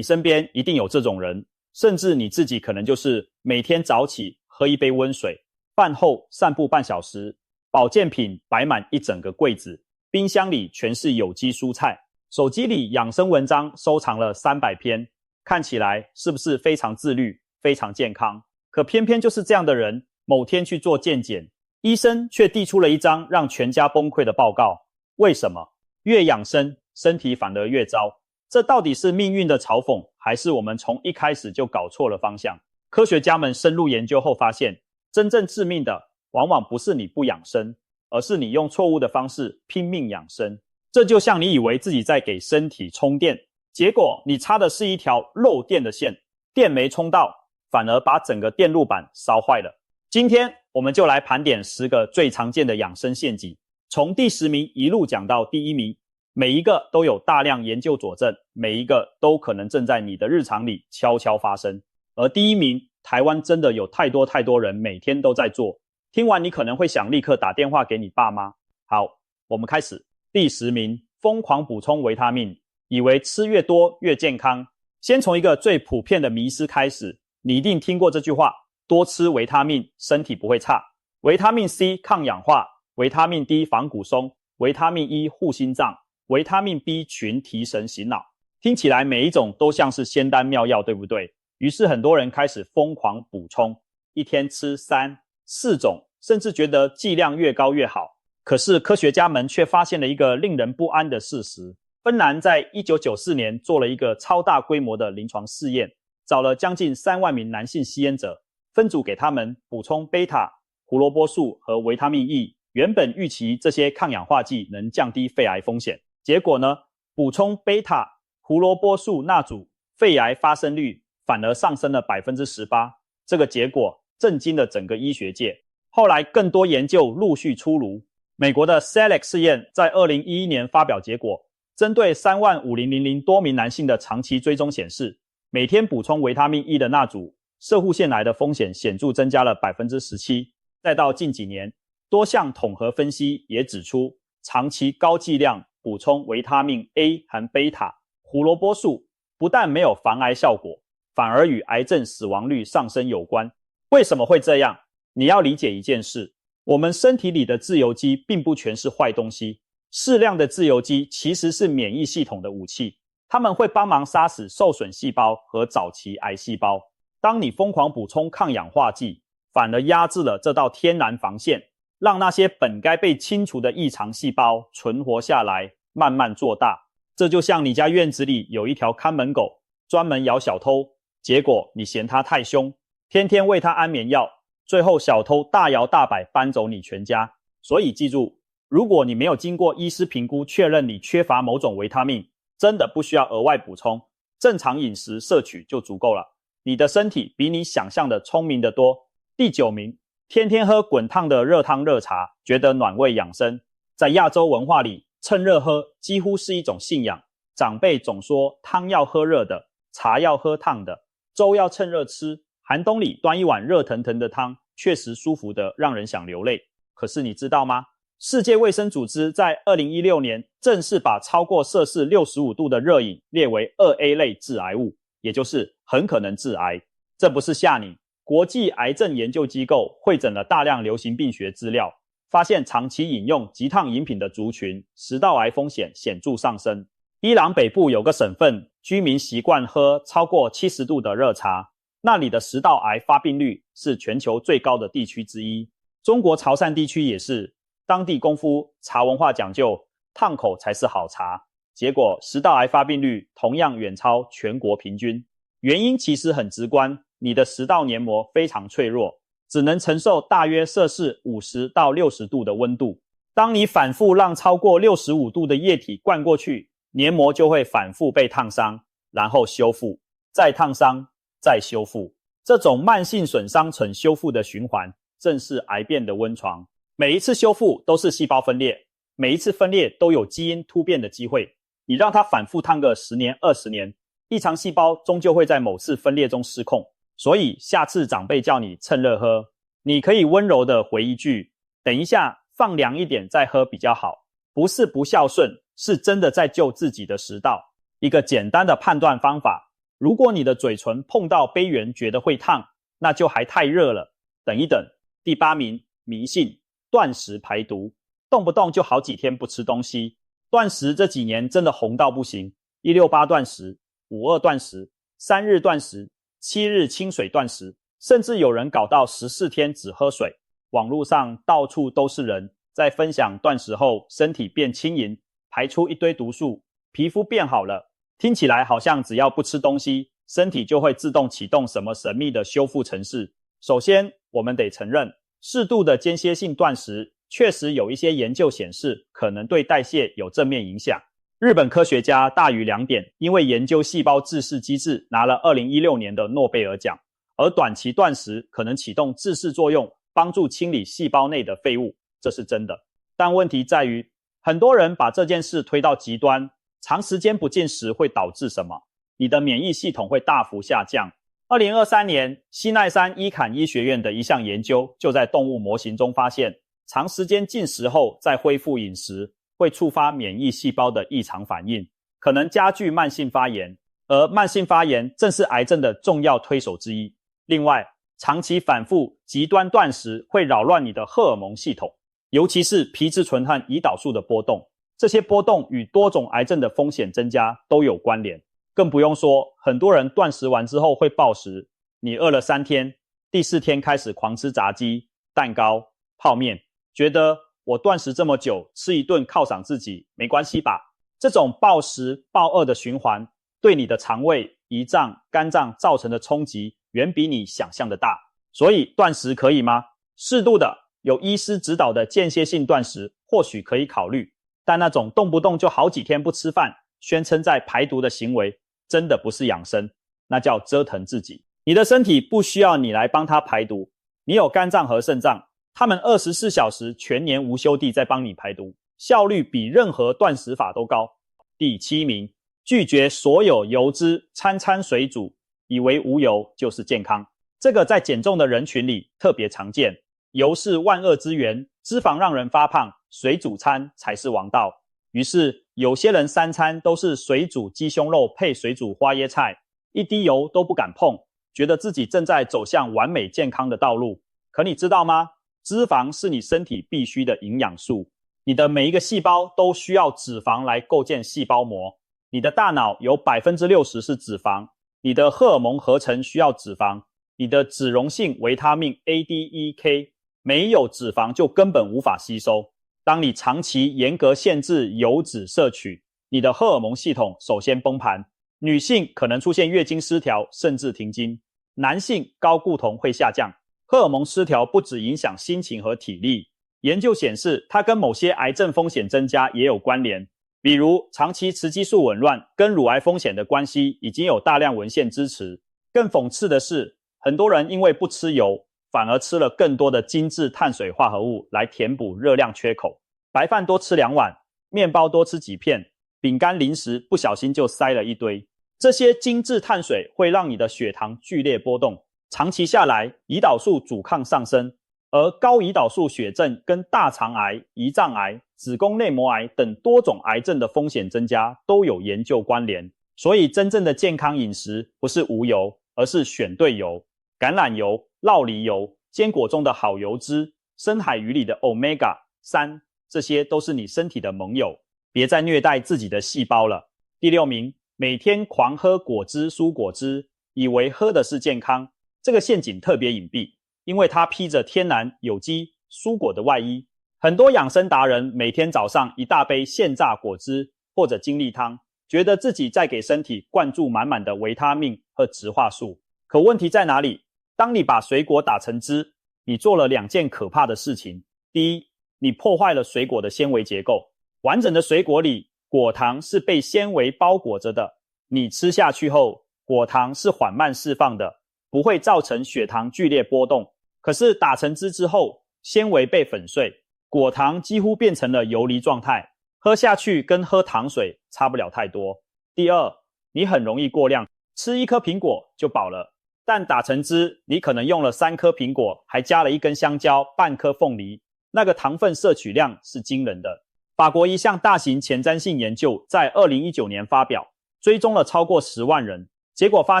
你身边一定有这种人，甚至你自己可能就是每天早起喝一杯温水，饭后散步半小时，保健品摆满一整个柜子，冰箱里全是有机蔬菜，手机里养生文章收藏了300篇，看起来是不是非常自律，非常健康？可偏偏就是这样的人，某天去做健检，医生却递出了一张让全家崩溃的报告。为什么？越养生，身体反而越糟。这到底是命运的嘲讽，还是我们从一开始就搞错了方向？科学家们深入研究后发现，真正致命的往往不是你不养生，而是你用错误的方式拼命养生。这就像你以为自己在给身体充电，结果你插的是一条漏电的线，电没充到，反而把整个电路板烧坏了。今天我们就来盘点10个最常见的养生陷阱，从第10名一路讲到第1名，每一个都有大量研究佐证，每一个都可能正在你的日常里悄悄发生。而第1名，台湾真的有太多人每天都在做，听完你可能会想立刻打电话给你爸妈。好，我们开始。第10名，疯狂补充维他命，以为吃越多越健康。先从一个最普遍的迷思开始，你一定听过这句话，多吃维他命，身体不会差。维他命 C 抗氧化，维他命 D 防骨松，维他命 E 护心脏，维他命 B 群提神醒脑。听起来每一种都像是仙丹妙药，对不对？于是很多人开始疯狂补充，一天吃3、4种，甚至觉得剂量越高越好。可是科学家们却发现了一个令人不安的事实。芬兰在1994年做了一个超大规模的临床试验，找了将近3万名男性吸烟者，分组给他们补充贝塔、胡萝卜素和维他命 E， 原本预期这些抗氧化剂能降低肺癌风险，结果呢，补充贝塔、胡萝卜素那组肺癌发生率反而上升了 18%， 这个结果震惊了整个医学界。后来更多研究陆续出炉，美国的 SELEC 试验在2011年发表结果，针对35000多名男性的长期追踪显示，每天补充维他命 E 的那组攝護腺癌的风险显著增加了 17%。 再到近几年，多项统合分析也指出，长期高剂量补充维他命 A 和贝塔、胡萝卜素不但没有防癌效果，反而与癌症死亡率上升有关。为什么会这样？你要理解一件事，我们身体里的自由基并不全是坏东西，适量的自由基其实是免疫系统的武器，它们会帮忙杀死受损细胞和早期癌细胞。当你疯狂补充抗氧化剂，反而压制了这道天然防线，让那些本该被清除的异常细胞存活下来，慢慢做大。这就像你家院子里有一条看门狗，专门咬小偷，结果你嫌它太凶，天天喂它安眠药，最后小偷大摇大摆搬走你全家。所以记住，如果你没有经过医师评估确认你缺乏某种维他命，真的不需要额外补充，正常饮食摄取就足够了。你的身体比你想象的聪明得多。第9名，天天喝滚烫的热汤热茶，觉得暖胃养生。在亚洲文化里，趁热喝几乎是一种信仰，长辈总说汤要喝热的，茶要喝烫的，粥要趁热吃，寒冬里端一碗热腾腾的汤，确实舒服的让人想流泪。可是你知道吗？世界卫生组织在2016年正式把超过摄氏65度的热饮列为2A 类致癌物，也就是很可能致癌。这不是吓你，国际癌症研究机构汇整了大量流行病学资料，发现长期饮用极烫饮品的族群，食道癌风险显著上升。伊朗北部有个省份，居民习惯喝超过70度的热茶，那里的食道癌发病率是全球最高的地区之一。中国潮汕地区也是，当地功夫茶文化讲究烫口才是好茶，结果食道癌发病率同样远超全国平均。原因其实很直观，你的食道黏膜非常脆弱，只能承受大约摄氏50到60度的温度。当你反复让超过65度的液体灌过去，黏膜就会反复被烫伤，然后修复，再烫伤，再修复。这种慢性损伤呈修复的循环，正是癌变的温床。每一次修复都是细胞分裂，每一次分裂都有基因突变的机会。你让它反复烫个10年、20年，异常细胞终究会在某次分裂中失控。所以下次长辈叫你趁热喝，你可以温柔地回一句，等一下放凉一点再喝比较好，不是不孝顺，是真的在救自己的食道。一个简单的判断方法，如果你的嘴唇碰到杯缘觉得会烫，那就还太热了，等一等。第8名，迷信，断食排毒，动不动就好几天不吃东西。断食这几年真的红到不行，168断食、52断食、3日断食、7日清水断食，甚至有人搞到14天只喝水。网络上到处都是人在分享断食后身体变轻盈，排出一堆毒素，皮肤变好了，听起来好像只要不吃东西，身体就会自动启动什么神秘的修复程式。首先，我们得承认，适度的间歇性断食确实有一些研究显示可能对代谢有正面影响。日本科学家大鱼良典因为研究细胞自噬机制拿了2016年的诺贝尔奖，而短期断食可能启动自噬作用，帮助清理细胞内的废物，这是真的。但问题在于，很多人把这件事推到极端，长时间不进食会导致什么？你的免疫系统会大幅下降。2023年，西奈山伊坎医学院的一项研究就在动物模型中发现，长时间进食后再恢复饮食，会触发免疫细胞的异常反应，可能加剧慢性发炎，而慢性发炎正是癌症的重要推手之一。另外，长期反复极端断食会扰乱你的荷尔蒙系统，尤其是皮质醇和胰岛素的波动，这些波动与多种癌症的风险增加都有关联。更不用说，很多人断食完之后会暴食，你饿了3天，第4天开始狂吃炸鸡、蛋糕、泡面，觉得我断食这么久，吃一顿犒赏自己没关系吧？这种暴食暴饿的循环对你的肠胃、胰脏、肝脏造成的冲击远比你想象的大。所以断食可以吗？适度的有医师指导的间歇性断食或许可以考虑，但那种动不动就好几天不吃饭，宣称在排毒的行为真的不是养生，那叫折腾自己。你的身体不需要你来帮它排毒，你有肝脏和肾脏，它们24小时全年无休地在帮你排毒，效率比任何断食法都高。第7名，拒绝所有油脂，餐餐水煮，以为无油就是健康。这个在减重的人群里特别常见，油是万恶之源，脂肪让人发胖，水煮餐才是王道。于是有些人3餐都是水煮鸡胸肉配水煮花椰菜，一滴油都不敢碰，觉得自己正在走向完美健康的道路。可你知道吗？脂肪是你身体必需的营养素，你的每一个细胞都需要脂肪来构建细胞膜，你的大脑有 60% 是脂肪，你的荷尔蒙合成需要脂肪，你的脂溶性维他命 A、D、E、K 没有脂肪就根本无法吸收。当你长期严格限制油脂摄取，你的荷尔蒙系统首先崩盘，女性可能出现月经失调甚至停经，男性睾固酮会下降。荷尔蒙失调不只影响心情和体力，研究显示它跟某些癌症风险增加也有关联，比如长期雌激素紊乱跟乳癌风险的关系已经有大量文献支持。更讽刺的是，很多人因为不吃油，反而吃了更多的精致碳水化合物来填补热量缺口，白饭多吃2碗，面包多吃几片，饼干零食不小心就塞了一堆。这些精致碳水会让你的血糖剧烈波动，长期下来胰岛素阻抗上升，而高胰岛素血症跟大肠癌、胰脏癌、子宫内膜癌等多种癌症的风险增加都有研究关联。所以真正的健康饮食不是无油，而是选对油。橄榄油、酪梨油、坚果中的好油脂、深海鱼里的 Omega-3， 这些都是你身体的盟友，别再虐待自己的细胞了。第6名，每天狂喝果汁、蔬果汁，以为喝的是健康。这个陷阱特别隐蔽，因为它披着天然、有机、蔬果的外衣。很多养生达人每天早上一大杯现榨果汁或者精力汤，觉得自己在给身体灌注满满的维他命和植化素。可问题在哪里？当你把水果打成汁，你做了2件可怕的事情。第一，你破坏了水果的纤维结构。完整的水果里，果糖是被纤维包裹着的，你吃下去后，果糖是缓慢释放的，不会造成血糖剧烈波动。可是打成汁之后，纤维被粉碎，果糖几乎变成了游离状态，喝下去跟喝糖水差不了太多。第二，你很容易过量，吃1颗苹果就饱了，但打成汁，你可能用了3颗苹果，还加了1根香蕉、半颗凤梨，那个糖分摄取量是惊人的。法国一项大型前瞻性研究在2019年发表，追踪了超过10万人，结果发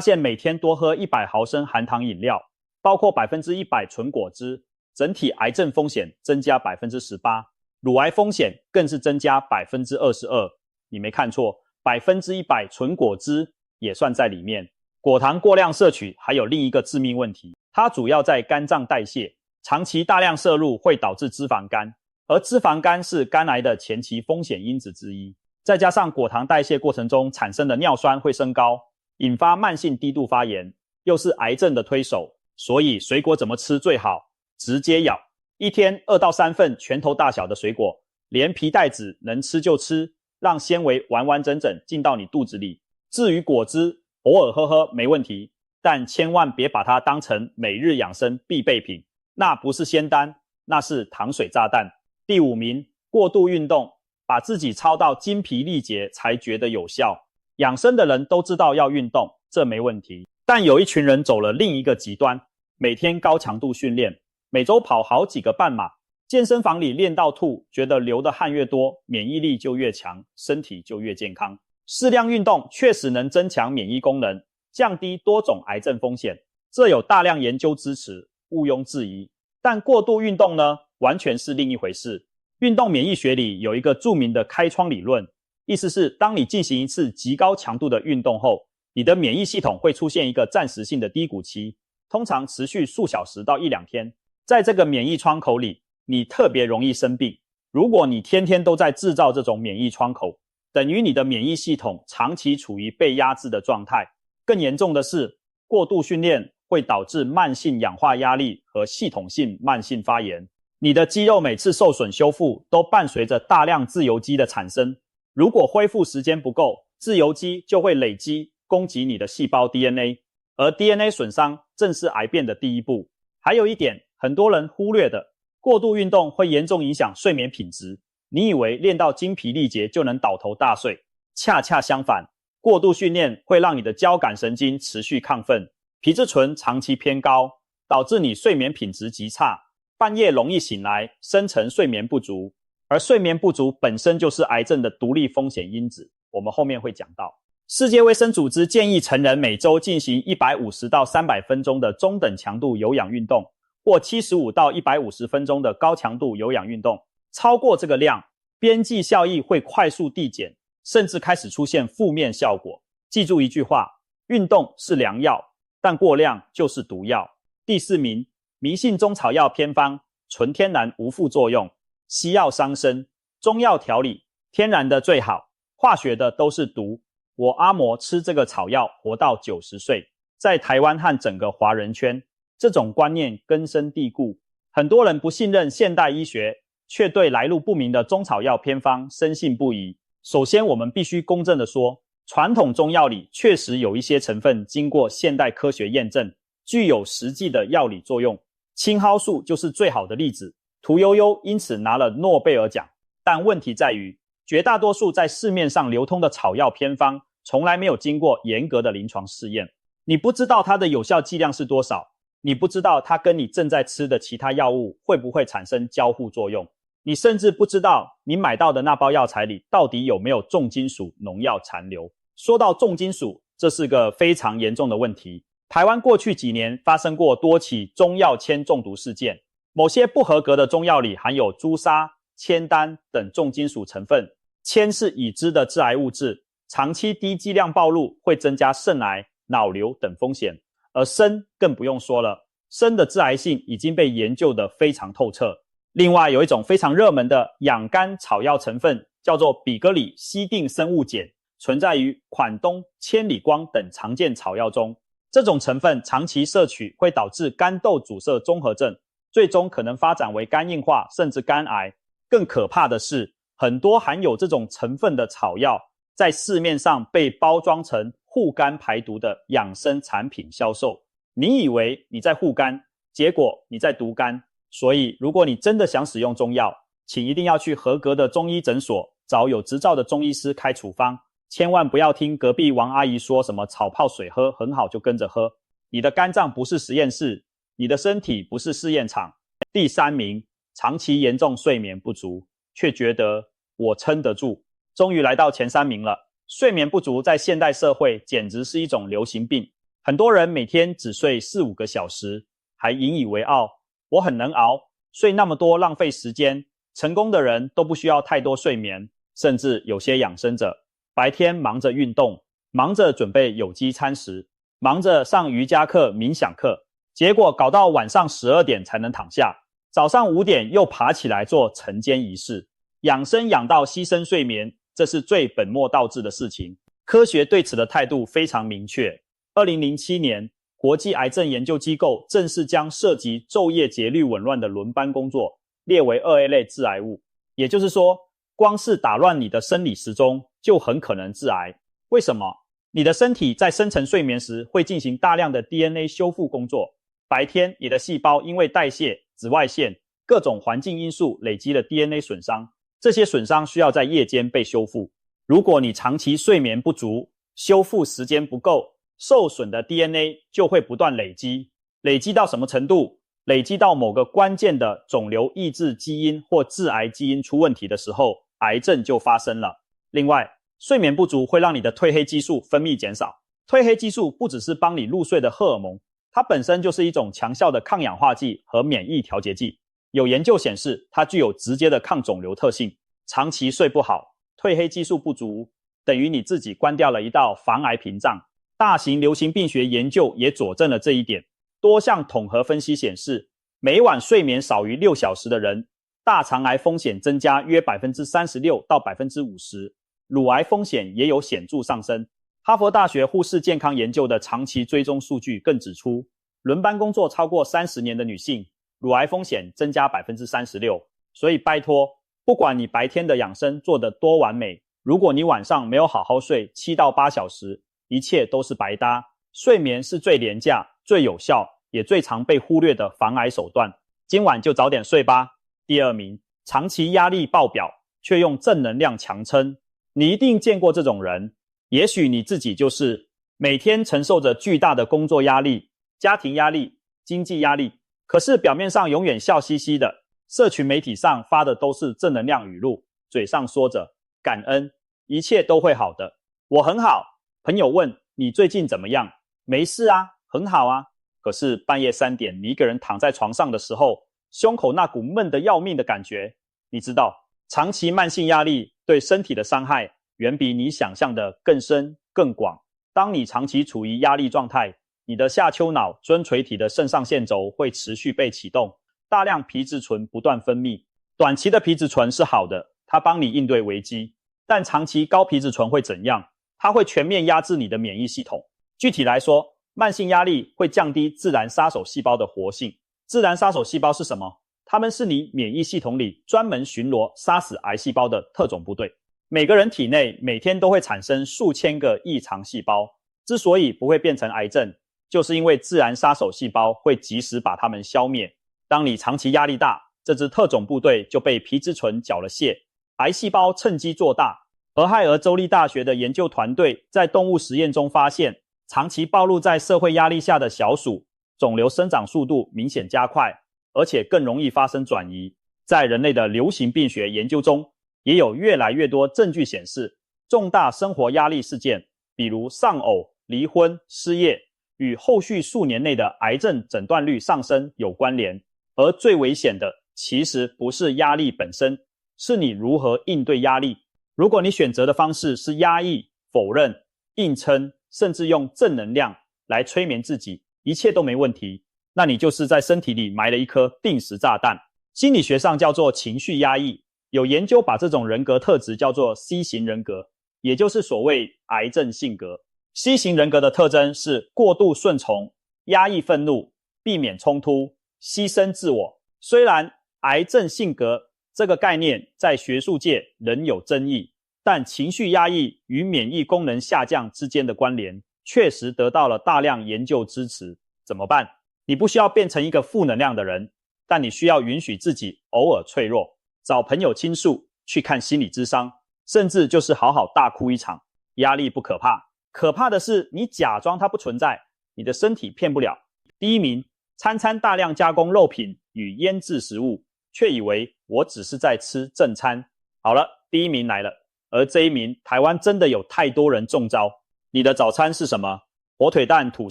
现每天多喝100毫升含糖饮料，包括100%纯果汁，整体癌症风险增加 18%， 乳癌风险更是增加 22%。 你没看错，100%纯果汁也算在里面。果糖过量摄取还有另一个致命问题，它主要在肝脏代谢，长期大量摄入会导致脂肪肝，而脂肪肝是肝癌的前期风险因子之一。再加上果糖代谢过程中产生的尿酸会升高，引发慢性低度发炎，又是癌症的推手。所以水果怎么吃最好？直接咬，一天2到3份拳头大小的水果，连皮带籽能吃就吃，让纤维完完整整进到你肚子里。至于果汁，偶尔喝喝没问题，但千万别把它当成每日养生必备品，那不是仙丹，那是糖水炸弹。第5名，过度运动，把自己操到精疲力竭才觉得有效。养生的人都知道要运动，这没问题，但有一群人走了另一个极端，每天高强度训练，每周跑好几个半马，健身房里练到吐，觉得流的汗越多，免疫力就越强，身体就越健康。适量运动确实能增强免疫功能，降低多种癌症风险，这有大量研究支持，毋庸置疑。但过度运动呢，完全是另一回事。运动免疫学里有一个著名的开窗理论，意思是当你进行一次极高强度的运动后，你的免疫系统会出现一个暂时性的低谷期，通常持续数小时到1-2天。在这个免疫窗口里，你特别容易生病。如果你天天都在制造这种免疫窗口，等于你的免疫系统长期处于被压制的状态。更严重的是，过度训练会导致慢性氧化压力和系统性慢性发炎。你的肌肉每次受损修复都伴随着大量自由基的产生，如果恢复时间不够，自由基就会累积攻击你的细胞 DNA， 而 DNA 损伤正是癌变的第一步。还有一点，很多人忽略的，过度运动会严重影响睡眠品质。你以为练到精疲力竭就能倒头大睡，恰恰相反，过度训练会让你的交感神经持续亢奋，皮质醇长期偏高，导致你睡眠品质极差，半夜容易醒来，深层睡眠不足。而睡眠不足本身就是癌症的独立风险因子，我们后面会讲到。世界卫生组织建议成人每周进行150到300分钟的中等强度有氧运动，或75到150分钟的高强度有氧运动。超过这个量，边际效益会快速递减，甚至开始出现负面效果。记住一句话，运动是良药，但过量就是毒药。第4名，迷信中草药偏方，纯天然无副作用，西药伤身，中药调理，天然的最好，化学的都是毒。我阿嬷吃这个草药活到90岁。在台湾和整个华人圈，这种观念根深蒂固，很多人不信任现代医学，却对来路不明的中草药偏方深信不疑。首先，我们必须公正地说，传统中药里确实有一些成分经过现代科学验证，具有实际的药理作用。青蒿素就是最好的例子，屠呦呦因此拿了诺贝尔奖。但问题在于，绝大多数在市面上流通的草药偏方从来没有经过严格的临床试验，你不知道它的有效剂量是多少，你不知道它跟你正在吃的其他药物会不会产生交互作用，你甚至不知道你买到的那包药材里到底有没有重金属农药残留。说到重金属，这是个非常严重的问题。台湾过去几年发生过多起中药铅中毒事件，某些不合格的中药里含有朱砂、铅丹等重金属成分。铅是已知的致癌物质，长期低剂量暴露会增加肾癌、脑瘤等风险，而砷更不用说了，砷的致癌性已经被研究得非常透彻。另外有一种非常热门的养肝草药成分，叫做比格里烯定生物碱，存在于款冬、千里光等常见草药中。这种成分长期摄取会导致肝窦阻塞综合症，最终可能发展为肝硬化甚至肝癌。更可怕的是，很多含有这种成分的草药在市面上被包装成护肝排毒的养生产品销售。你以为你在护肝，结果你在毒肝。所以如果你真的想使用中药，请一定要去合格的中医诊所，找有执照的中医师开处方，千万不要听隔壁王阿姨说什么草泡水喝很好就跟着喝。你的肝脏不是实验室，你的身体不是试验场。第3名，长期严重睡眠不足，却觉得我撑得住，终于来到前3名了。睡眠不足在现代社会简直是一种流行病，很多人每天只睡4-5个小时，还引以为傲，我很能熬，睡那么多浪费时间，成功的人都不需要太多睡眠，甚至有些养生者，白天忙着运动，忙着准备有机餐食，忙着上瑜伽课、冥想课，结果搞到晚上12点才能躺下，早上5点又爬起来做晨间仪式，养生养到牺牲睡眠，这是最本末倒置的事情。科学对此的态度非常明确。2007年，国际癌症研究机构正式将涉及昼夜节律紊乱的轮班工作列为2A 类致癌物，也就是说，光是打乱你的生理时钟就很可能致癌。为什么？你的身体在深层睡眠时会进行大量的 DNA 修复工作，白天你的细胞因为代谢、紫外线、各种环境因素累积了 DNA 损伤，这些损伤需要在夜间被修复。如果你长期睡眠不足，修复时间不够，受损的 DNA 就会不断累积，累积到什么程度？累积到某个关键的肿瘤抑制基因或致癌基因出问题的时候，癌症就发生了。另外，睡眠不足会让你的褪黑激素分泌减少。褪黑激素不只是帮你入睡的荷尔蒙，它本身就是一种强效的抗氧化剂和免疫调节剂。有研究显示，它具有直接的抗肿瘤特性。长期睡不好，褪黑激素不足，等于你自己关掉了一道防癌屏障。大型流行病学研究也佐证了这一点。多项统合分析显示，每晚睡眠少于6小时的人，大肠癌风险增加约 36% 到 50%， 乳癌风险也有显著上升。哈佛大学护士健康研究的长期追踪数据更指出，轮班工作超过30年的女性，乳癌风险增加 36%。 所以拜托，不管你白天的养生做得多完美，如果你晚上没有好好睡7到8小时，一切都是白搭。睡眠是最廉价、最有效，也最常被忽略的防癌手段。今晚就早点睡吧。第2名，长期压力爆表，却用正能量强撑。你一定见过这种人，也许你自己就是每天承受着巨大的工作压力、家庭压力、经济压力，可是表面上永远笑嘻嘻的，社群媒体上发的都是正能量语录，嘴上说着感恩，一切都会好的，我很好。朋友问你最近怎么样？没事啊，很好啊。可是半夜3点，你一个人躺在床上的时候，胸口那股闷得要命的感觉，你知道，长期慢性压力对身体的伤害远比你想象的更深更广。当你长期处于压力状态，你的下丘脑尊垂体的肾上腺轴会持续被启动，大量皮质醇不断分泌。短期的皮质醇是好的，它帮你应对危机，但长期高皮质醇会怎样？它会全面压制你的免疫系统。具体来说，慢性压力会降低自然杀手细胞的活性。自然杀手细胞是什么？它们是你免疫系统里专门巡逻杀死癌细胞的特种部队。每个人体内每天都会产生数千个异常细胞，之所以不会变成癌症，就是因为自然杀手细胞会及时把它们消灭。当你长期压力大，这支特种部队就被皮质醇缴了械，癌细胞趁机做大。俄亥俄州立大学的研究团队在动物实验中发现，长期暴露在社会压力下的小鼠，肿瘤生长速度明显加快，而且更容易发生转移。在人类的流行病学研究中，也有越来越多证据显示，重大生活压力事件，比如丧偶、离婚、失业，与后续数年内的癌症诊断率上升有关联。而最危险的，其实不是压力本身，是你如何应对压力。如果你选择的方式是压抑、否认、硬撑，甚至用正能量来催眠自己，一切都没问题，那你就是在身体里埋了一颗定时炸弹。心理学上叫做情绪压抑，有研究把这种人格特质叫做 C 型人格，也就是所谓癌症性格。C 型人格的特征是过度顺从、压抑愤怒、避免冲突、牺牲自我。虽然癌症性格这个概念在学术界仍有争议，但情绪压抑与免疫功能下降之间的关联确实得到了大量研究支持。怎么办？你不需要变成一个负能量的人，但你需要允许自己偶尔脆弱，找朋友倾诉，去看心理咨商，甚至就是好好大哭一场。压力不可怕，可怕的是你假装它不存在，你的身体骗不了。第1名，餐餐大量加工肉品与腌制食物，却以为我只是在吃正餐。好了，第1名来了，而这一名台湾真的有太多人中招。你的早餐是什么？火腿蛋吐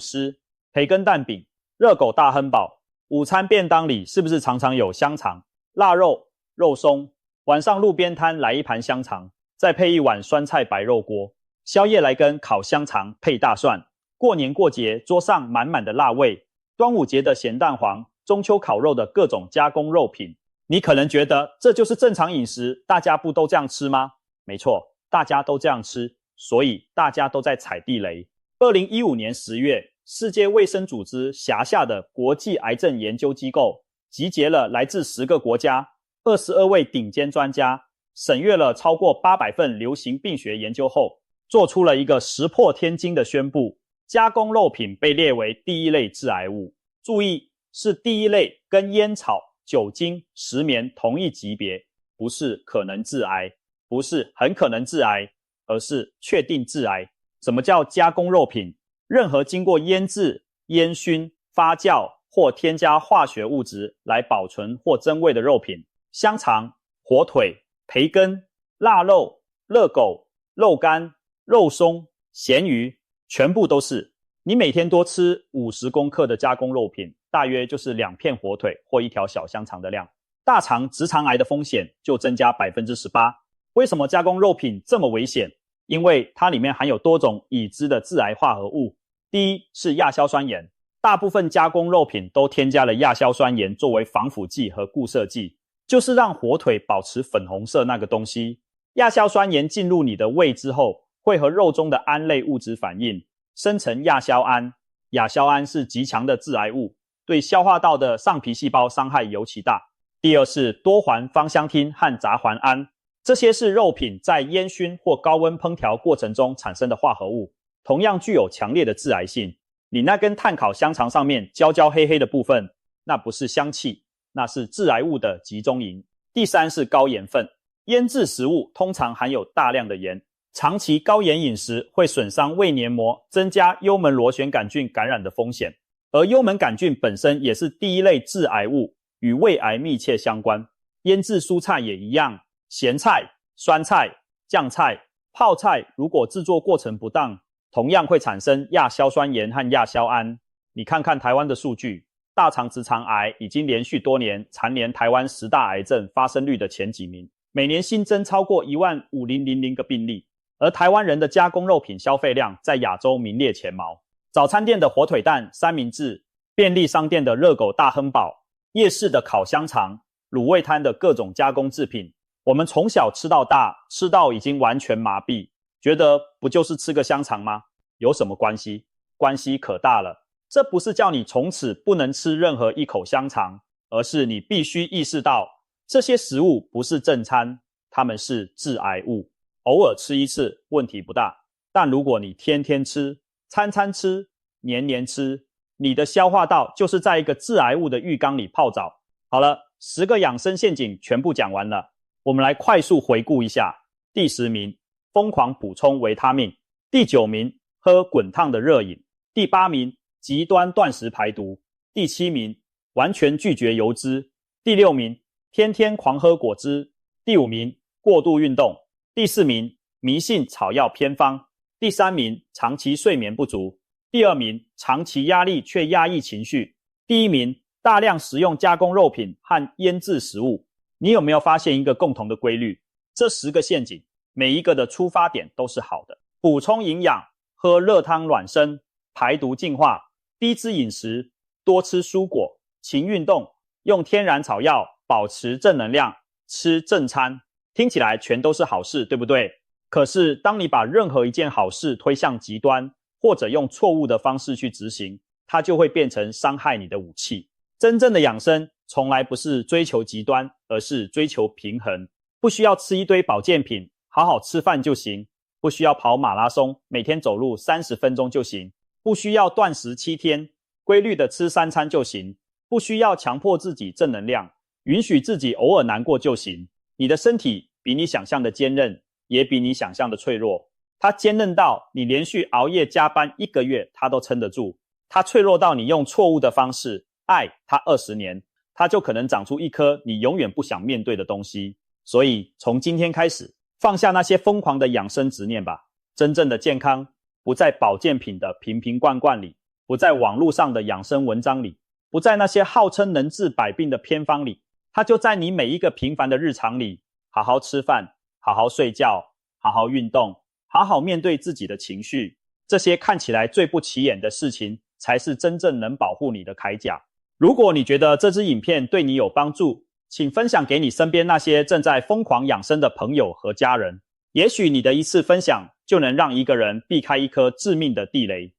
司、培根蛋饼、热狗大亨堡。午餐便当里是不是常常有香肠、腊肉、肉松？晚上路边摊来一盘香肠，再配一碗酸菜白肉锅。宵夜来根烤香肠配大蒜。过年过节桌上满满的辣味。端午节的咸蛋黄，中秋烤肉的各种加工肉品。你可能觉得这就是正常饮食，大家不都这样吃吗？没错，大家都这样吃，所以大家都在踩地雷。2015年10月，世界卫生组织辖下的国际癌症研究机构集结了来自10个国家22位顶尖专家，审阅了超过800份流行病学研究后，做出了一个石破天惊的宣布：加工肉品被列为第一类致癌物。注意，是第一类，跟烟草、酒精、石棉同一级别，不是可能致癌，不是很可能致癌，而是确定致癌。什么叫加工肉品？任何经过腌制、烟熏、发酵或添加化学物质来保存或增味的肉品，香肠、火腿、培根、腊肉、热狗、肉干、肉松、咸鱼，全部都是。你每天多吃50公克的加工肉品，大约就是2片火腿或1条小香肠的量，大肠直肠癌的风险就增加 18%。 为什么加工肉品这么危险？因为它里面含有多种已知的致癌化合物。第一是亚硝酸盐，大部分加工肉品都添加了亚硝酸盐作为防腐剂和固色剂，就是让火腿保持粉红色那个东西。亚硝酸盐进入你的胃之后，会和肉中的胺类物质反应，生成亚硝胺。亚硝胺是极强的致癌物，对消化道的上皮细胞伤害尤其大。第二是多环芳香烃和杂环胺，这些是肉品在烟熏或高温烹调过程中产生的化合物，同样具有强烈的致癌性。你那根炭烤香肠上面焦焦黑黑的部分，那不是香气，那是致癌物的集中营。第三是高盐分，腌制食物通常含有大量的盐，长期高盐饮食会损伤胃黏膜，增加幽门螺旋杆菌感染的风险。而幽门杆菌本身也是第一类致癌物，与胃癌密切相关。腌制蔬菜也一样，咸菜、酸菜、酱菜、泡菜如果制作过程不当，同样会产生亚硝酸盐和亚硝胺。你看看台湾的数据，大肠直肠癌已经连续多年蝉联台湾10大癌症发生率的前几名，每年新增超过15000个病例。而台湾人的加工肉品消费量在亚洲名列前茅。早餐店的火腿蛋、三明治，便利商店的热狗大亨堡，夜市的烤香肠，卤味摊的各种加工制品，我们从小吃到大，吃到已经完全麻痹，觉得不就是吃个香肠吗？有什么关系？关系可大了。这不是叫你从此不能吃任何一口香肠，而是你必须意识到，这些食物不是正餐，它们是致癌物。偶尔吃一次问题不大，但如果你天天吃、餐餐吃、年年吃，你的消化道就是在一个致癌物的浴缸里泡澡。好了，10个养生陷阱全部讲完了，我们来快速回顾一下。第10名，疯狂补充维他命。第9名，喝滚烫的热饮。第8名，极端断食排毒。第7名，完全拒绝油脂。第6名，天天狂喝果汁。第5名，过度运动。第4名，迷信草药偏方。第3名，长期睡眠不足。第2名，长期压力却压抑情绪。第1名，大量食用加工肉品和腌制食物。你有没有发现一个共同的规律？这10个陷阱，每一个的出发点都是好的。补充营养，喝热汤暖身，排毒净化，低脂饮食，多吃蔬果，勤运动，用天然草药保持正能量，吃正餐。听起来全都是好事，对不对？可是当你把任何一件好事推向极端，或者用错误的方式去执行，它就会变成伤害你的武器。真正的养生从来不是追求极端，而是追求平衡。不需要吃一堆保健品，好好吃饭就行。不需要跑马拉松，每天走路30分钟就行。不需要断食7天，规律的吃3餐就行。不需要强迫自己正能量，允许自己偶尔难过就行。你的身体比你想象的坚韧，也比你想象的脆弱。它坚韧到你连续熬夜加班1个月，它都撑得住。它脆弱到你用错误的方式爱它20年，它就可能长出一颗你永远不想面对的东西。所以从今天开始，放下那些疯狂的养生执念吧。真正的健康不在保健品的瓶瓶罐罐里，不在网络上的养生文章里，不在那些号称能治百病的偏方里，它就在你每一个平凡的日常里。好好吃饭，好好睡觉，好好运动，好好面对自己的情绪，这些看起来最不起眼的事情，才是真正能保护你的铠甲。如果你觉得这支影片对你有帮助，请分享给你身边那些正在疯狂养生的朋友和家人。也许你的一次分享就能让一个人避开一颗致命的地雷。